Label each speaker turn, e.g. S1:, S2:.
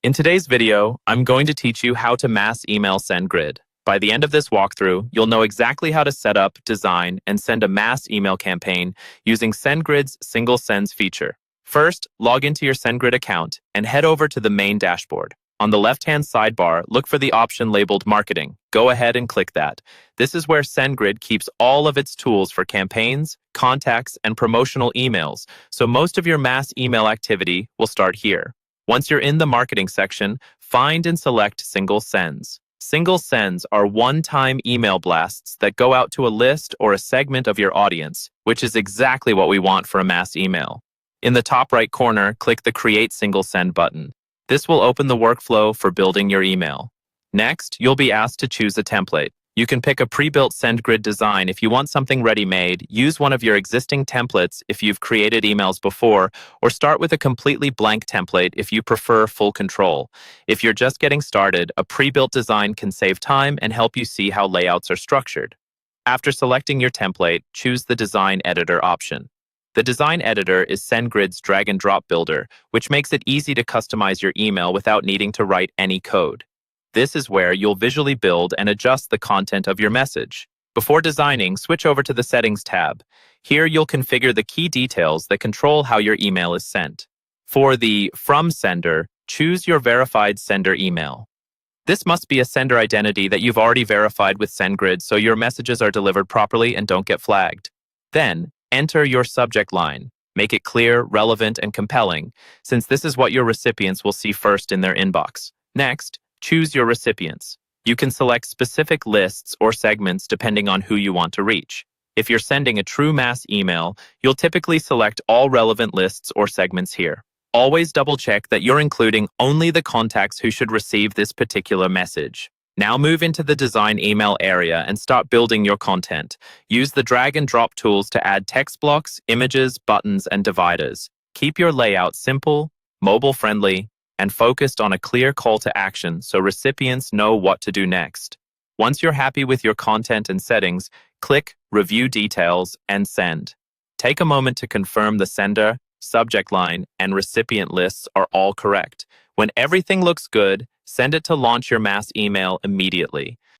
S1: In today's video, I'm going to teach you how to mass email Sendgrid. By the end of this walkthrough, you'll know exactly how to set up, design, and send a mass email campaign using Sendgrid's Single Sends feature. First, log into your Sendgrid account and head over to the main dashboard. On the left-hand sidebar, look for the option labeled Marketing. Go ahead and click that. This is where Sendgrid keeps all of its tools for campaigns, contacts, and promotional emails, so most of your mass email activity will start here. Once you're in the marketing section, find and select Single Sends. Single Sends are one-time email blasts that go out to a list or a segment of your audience, which is exactly what we want for a mass email. In the top right corner, click the Create Single Send button. This will open the workflow for building your email. Next, you'll be asked to choose a template. You can pick a pre-built Sendgrid design if you want something ready-made, use one of your existing templates if you've created emails before, or start with a completely blank template if you prefer full control. If you're just getting started, a pre-built design can save time and help you see how layouts are structured. After selecting your template, choose the Design Editor option. The Design Editor is Sendgrid's drag-and-drop builder, which makes it easy to customize your email without needing to write any code. This is where you'll visually build and adjust the content of your message. Before designing, switch over to the Settings tab. Here you'll configure the key details that control how your email is sent. For the From Sender, choose your verified sender email. This must be a sender identity that you've already verified with Sendgrid so your messages are delivered properly and don't get flagged. Then, enter your subject line. Make it clear, relevant, and compelling, since this is what your recipients will see first in their inbox. Next, choose your recipients. You can select specific lists or segments depending on who you want to reach. If you're sending a true mass email, you'll typically select all relevant lists or segments here. Always double-check that you're including only the contacts who should receive this particular message. Now move into the Design Email area and start building your content. Use the drag-and-drop tools to add text blocks, images, buttons, and dividers. Keep your layout simple, mobile-friendly, and focused on a clear call to action so recipients know what to do next. Once you're happy with your content and settings, click Review Details and Send. Take a moment to confirm the sender, subject line, and recipient lists are all correct. When everything looks good, send it to launch your mass email immediately.